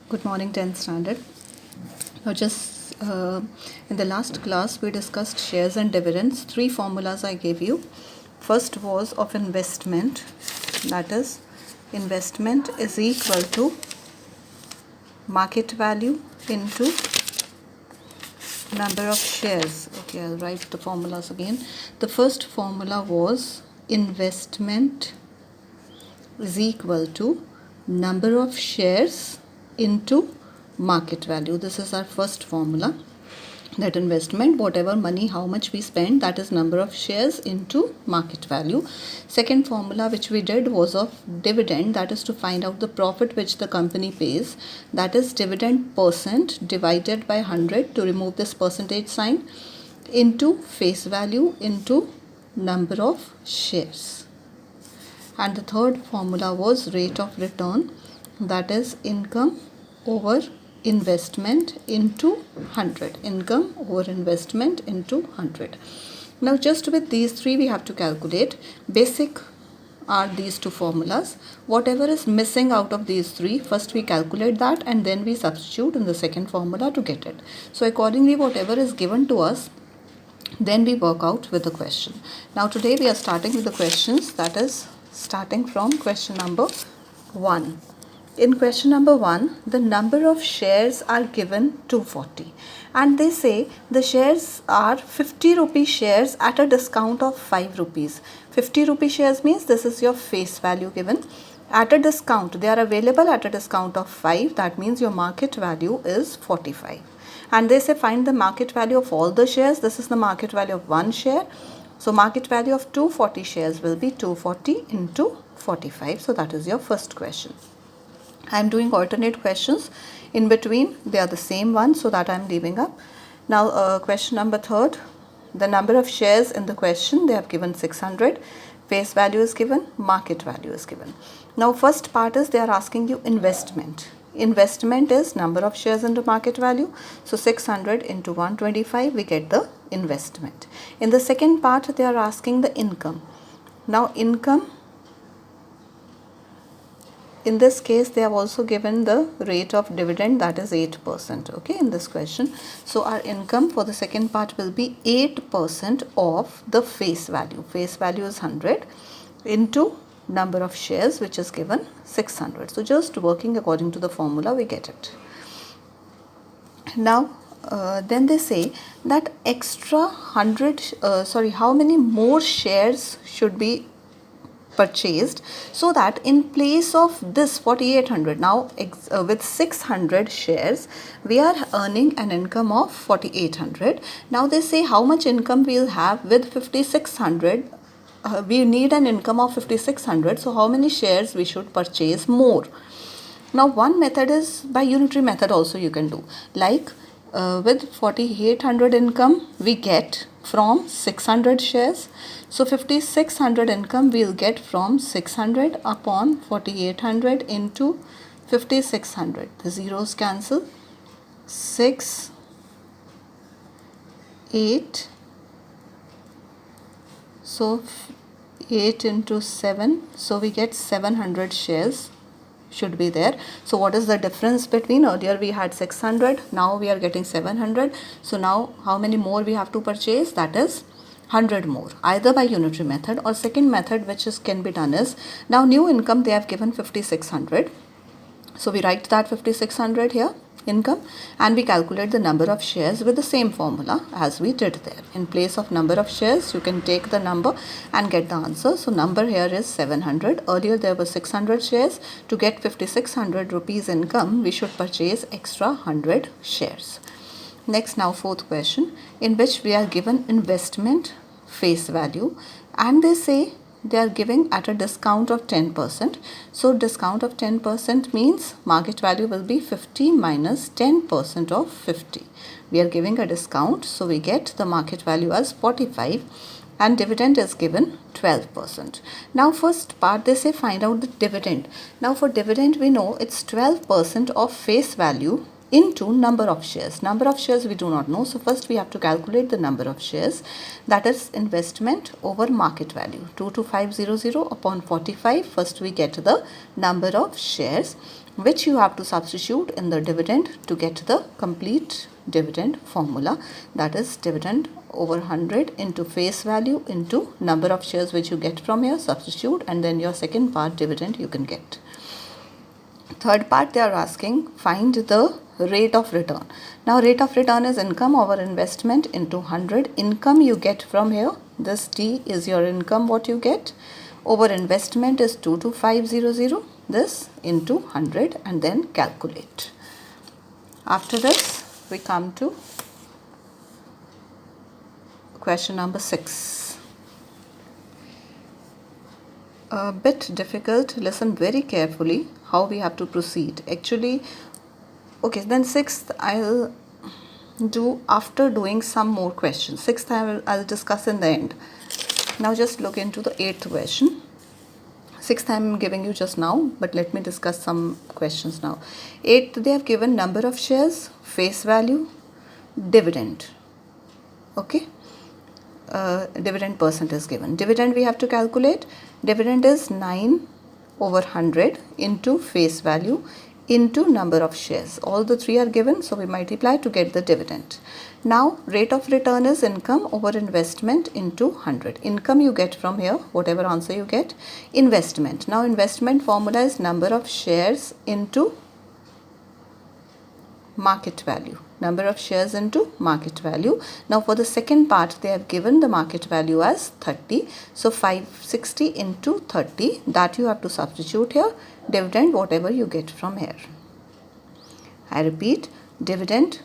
Good morning, 10th standard. Now, just in the last class, we discussed shares and dividends. Three formulas I gave you. First was of investment, that is, investment is equal to market value into number of shares. Okay, I'll write the formulas again. The first formula was investment is equal to number of shares into market value. This is our first formula. That investment, whatever money, how much we spend, that is number of shares into market value. Second formula which we did was of dividend, that is to find out the profit which the company pays, that is dividend percent divided by 100 to remove this percentage sign, into face value into number of shares. And the third formula was rate of return, that is income over investment into 100. Income over investment into 100. Now just with these three we have to calculate. Basic are these two formulas. Whatever is missing out of these three, first we calculate that and then we substitute in the second formula to get it. So accordingly, whatever is given to us, then we work out with the question. Now today we are starting with the questions, that is starting from question number 1. In question number 1, the number of shares are given 240 and they say the shares are 50 rupee shares at a discount of 5 rupees. 50 rupee shares means this is your face value given. At a discount, they are available at a discount of 5, that means your market value is 45. And they say find the market value of all the shares. This is the market value of one share. So market value of 240 shares will be 240 into 45. So that is your first question. I am doing alternate questions in between. They are the same one, so that I am leaving up. Now question number 3rd. The number of shares in the question, they have given 600. Face value is given, market value is given. Now first part is they are asking you investment. Investment is number of shares into market value. So 600 into 125, we get the investment. In the second part, they are asking the income. Now income, in this case, they have also given the rate of dividend, that is 8%, okay, in this question. So our income for the second part will be 8% of the face value. Face value is 100 into number of shares, which is given 600. So just working according to the formula, we get it. Now then they say that extra how many more shares should be purchased, so that in place of this 4800, now with 600 shares we are earning an income of 4800. Now they say how much income we will have with 5600. We need an income of 5600, so how many shares we should purchase more. Now one method is by unitary method also you can do, like with 4800 income we get from 600 shares. So 5600 income we will get from 600 upon 4800 into 5600. The zeros cancel. 6, 8. So 8 into 7. So we get 700 shares should be there. So what is the difference between earlier we had 600, now we are getting 700. So now how many more we have to purchase? That is 100 more, either by unitary method or second method which can be done is, now new income they have given 5600. So we write that 5600 here income and we calculate the number of shares with the same formula as we did there. In place of number of shares you can take the number and get the answer. So number here is 700. Earlier there were 600 shares. To get 5600 rupees income we should purchase extra 100 shares. Next, now fourth question, in which we are given investment face value and they say they are giving at a discount of 10%. So discount of 10% means market value will be 50 minus 10% of 50. We are giving a discount, so we get the market value as 45 and dividend is given 12%. Now first part they say find out the dividend. Now for dividend we know it's 12% of face value into number of shares. Number of shares we do not know. So first we have to calculate the number of shares, that is investment over market value. 22500 upon 45. First we get the number of shares. which you have to substitute in the dividend to get the complete dividend formula, that is dividend over 100 into face value into number of shares which you get from here, substitute, and then your second part dividend you can get. Third part, they are asking find the rate of return. Now rate of return is income over investment into 100. Income you get from here, this D is your income what you get, over investment is 22500, this into 100, and then calculate. After this we come to question number 6. A bit difficult, listen very carefully how we have to proceed. Actually, okay, then 6th I'll do after doing some more questions. 6th I'll discuss in the end. Now just look into the 8th question. 6th I'm giving you just now, but let me discuss some questions now. 8th, they have given number of shares, face value, dividend. Okay, dividend percent is given. Dividend we have to calculate. Dividend is 9 over 100 into face value into number of shares. All the three are given, so we multiply to get the dividend. Now rate of return is income over investment into 100. Income you get from here, whatever answer you get. Investment, now investment formula is number of shares into market value. Number of shares into market value. Now for the second part, they have given the market value as 30. So 560 into 30, that you have to substitute here. Dividend, whatever you get from here. I repeat, dividend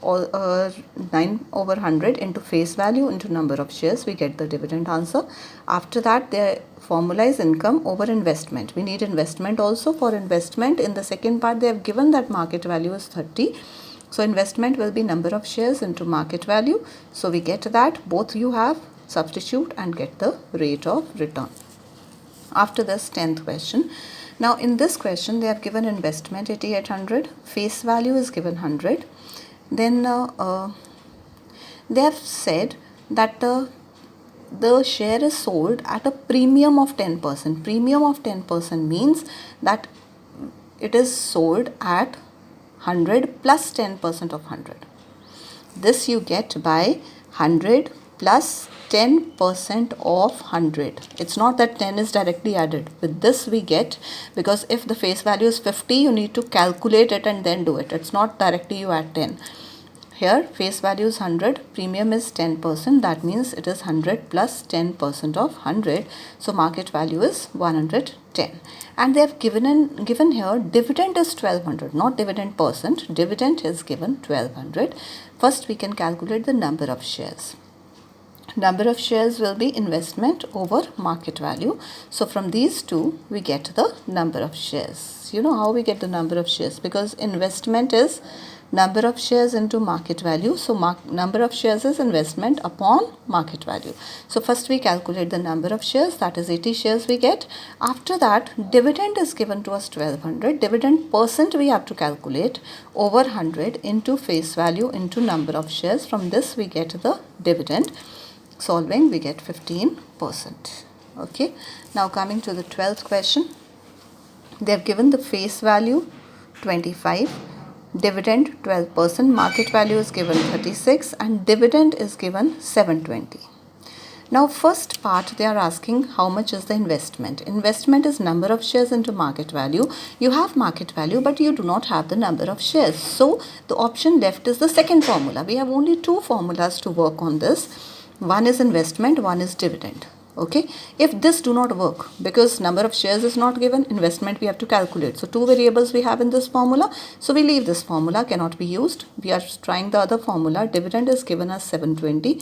9 over 100 into face value into number of shares, we get the dividend answer. After that, their formula is income over investment. We need investment also. For investment, in the second part, they have given that market value is 30. So investment will be number of shares into market value. So we get that, both you have, substitute and get the rate of return. After this, 10th question. Now in this question, they have given investment 8800, face value is given 100. Then they have said that the share is sold at a premium of 10%. Premium of 10% means that it is sold at 100 plus 10% of 100. This you get by 100 plus 10% of 100. It's not that 10 is directly added. With this we get, because if the face value is 50, you need to calculate it and then do it. It's not directly you add 10. Here face value is 100, premium is 10%, that means it is 100 plus 10% of 100. So market value is 110. And they have given here dividend is 1200, not dividend percent. Dividend is given 1200. First we can calculate the number of shares. Number of shares will be investment over market value. So from these two, we get the number of shares. You know how we get the number of shares? Because investment is number of shares into market value. So number of shares is investment upon market value. So first we calculate the number of shares, that is 80 shares we get. After that, dividend is given to us 1200. Dividend percent we have to calculate over 100 into face value into number of shares. From this we get the dividend. Solving, we get 15%. Okay. Now coming to the 12th question. They have given the face value 25, dividend 12%, market value is given 36 and dividend is given 720. Now first part, they are asking how much is the investment. Investment is number of shares into market value. You have market value but you do not have the number of shares. So the option left is the second formula. We have only two formulas to work on this. One is investment, one is dividend. Okay, if this do not work, because number of shares is not given, investment we have to calculate. So two variables we have in this formula. So we leave this formula, cannot be used. We are trying the other formula. Dividend is given as 720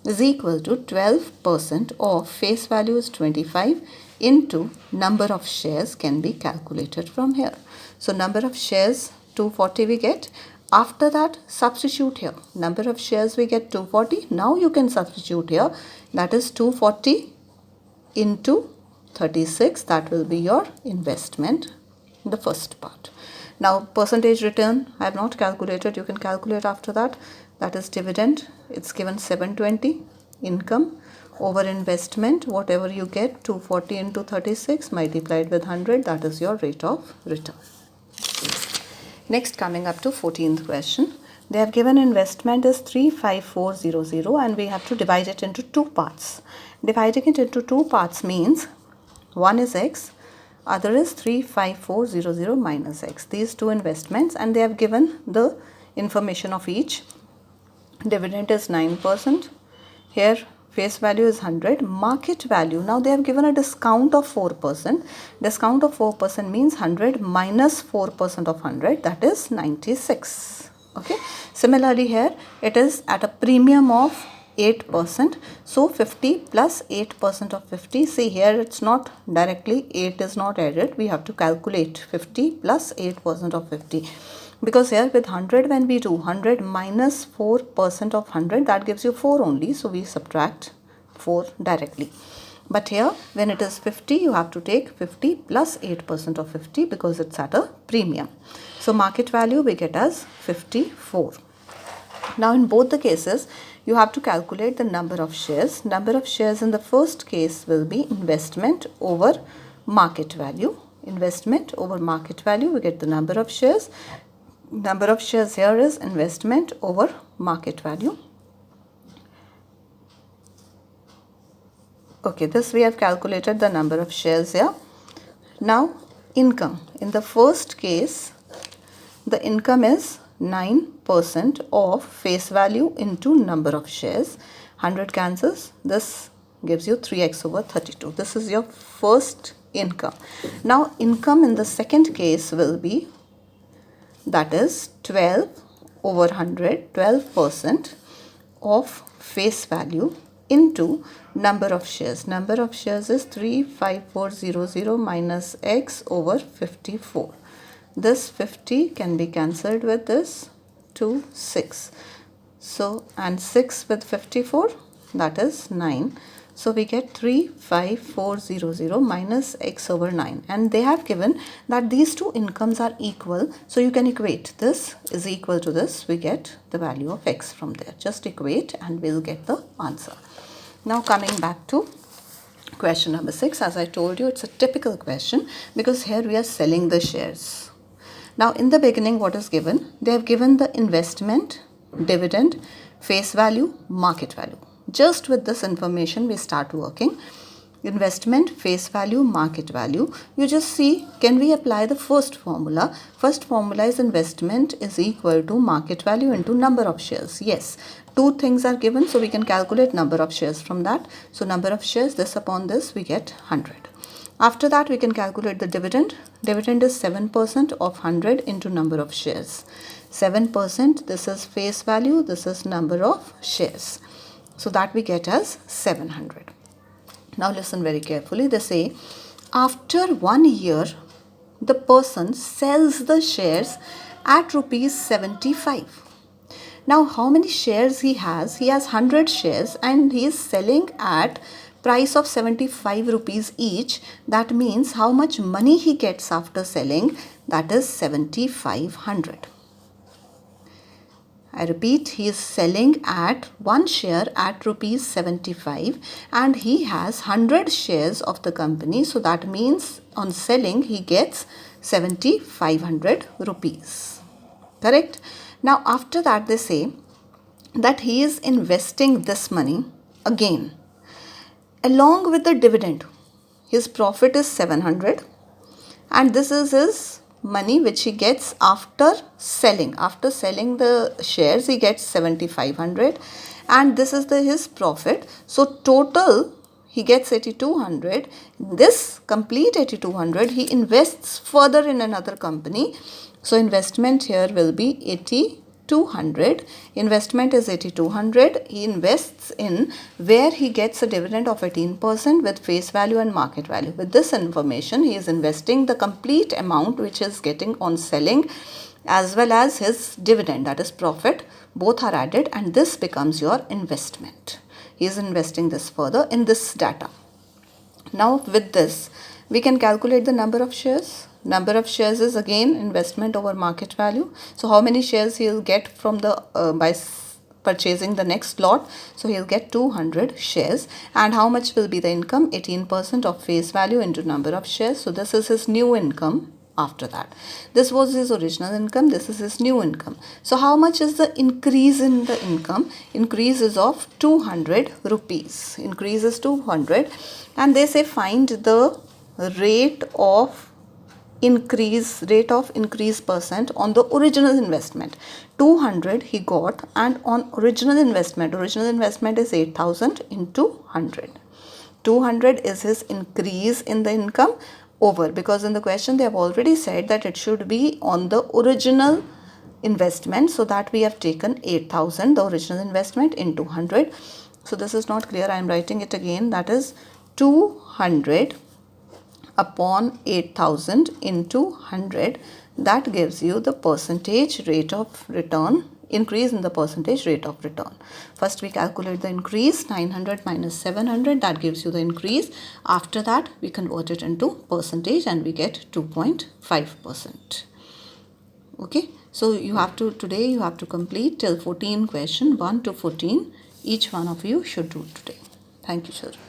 is equal to 12% of face value is 25 into number of shares can be calculated from here. So number of shares 240 we get. After that, substitute here. Number of shares we get 240. Now you can substitute here. That is 240 into 36. That will be your investment in the first part. Now percentage return I have not calculated. You can calculate after that. That is dividend. It's given 720. Income over investment. Whatever you get, 240 into 36 multiplied with 100. That is your rate of return. Next, coming up to 14th question. They have given investment is 35400 and we have to divide it into two parts. Dividing it into two parts means one is X, other is 35400 minus X. These two investments, and they have given the information of each. Dividend is 9%. Here face value is 100. Market value, now they have given a discount of 4%. Discount of 4% means 100 minus 4% of 100, that is 96. Okay. Similarly here it is at a premium of 8%. So 50 plus 8% of 50. See here it's not directly, 8 is not added. We have to calculate 50 plus 8% of 50. Because here with 100, when we do 100 minus 4% of 100, that gives you 4 only. So we subtract 4 directly. But here when it is 50, you have to take 50 plus 8% of 50 because it's at a premium. So market value we get as 54. Now in both the cases, you have to calculate the number of shares. Number of shares in the first case will be investment over market value. Investment over market value, we get the number of shares. Number of shares here is investment over market value. Okay, this we have calculated the number of shares here. Now income. In the first case, the income is 9% of face value into number of shares. 100 cancels. This gives you 3x over 32. This is your first income. Now income in the second case will be, that is 12 over 100, 12% of face value into number of shares. Number of shares is 35400 minus x over 54. This 50 can be cancelled with this 2, 6. So, and 6 with 54, that is 9. So we get 35400 minus x over 9. And they have given that these two incomes are equal. So you can equate this is equal to this. We get the value of x from there. Just equate and we'll get the answer. Now coming back to question number 6. As I told you, it's a typical question because here we are selling the shares. Now in the beginning, what is given? They have given the investment, dividend, face value, market value. Just with this information, we start working. Investment, face value, market value. You just see, can we apply the first formula? First formula is investment is equal to market value into number of shares. Yes, two things are given, so we can calculate number of shares from that. So number of shares, this upon this, we get 100. After that, we can calculate the dividend. Dividend is 7% of 100 into number of shares. 7%, this is face value, this is number of shares. So that we get as 700. Now listen very carefully. They say, after 1 year, the person sells the shares at rupees 75. Now how many shares he has? He has 100 shares and he is selling at price of 75 rupees each. That means how much money he gets after selling? That is 7,500. I repeat, he is selling at one share at rupees 75 and he has 100 shares of the company. So that means on selling he gets 7,500 rupees. Correct? Now after that they say that he is investing this money again along with the dividend. His profit is 700 and this is his money which he gets after selling. After selling the shares, he gets 7,500 and this is his profit. So total he gets 8,200. This complete 8,200 he invests further in another company. So investment here will be 8,200. Investment is 8,200. He invests in where he gets a dividend of 18% with face value and market value. With this information, he is investing the complete amount which is getting on selling as well as his dividend, that is profit. Both are added and this becomes your investment. He is investing this further in this data. Now with this, we can calculate the number of shares. Number of shares is again investment over market value. So how many shares he will get from the by purchasing the next lot? So he will get 200 shares. And how much will be the income? 18% of face value into number of shares. So this is his new income. after that. This was his original income, this is his new income. So how much is the increase in the income? Increase is of 200 rupees. Increase is 200, and they say find the rate of increase percent on the original investment. 200 he got, and on original investment is 8,000 into 100. 200 is his increase in the income over, because in the question they have already said that it should be on the original investment, so that we have taken 8,000, the original investment, into 100. So this is not clear, I am writing it again. That is 200 upon 8,000 into 100. That gives you the percentage rate of return, increase in the percentage rate of return. First we calculate the increase, 900 minus 700, that gives you the increase. After that we convert it into percentage and we get 2.5%. Okay, so you have to, today you have to complete till 14 question, 1 to 14. Each one of you should do today. Thank you, children.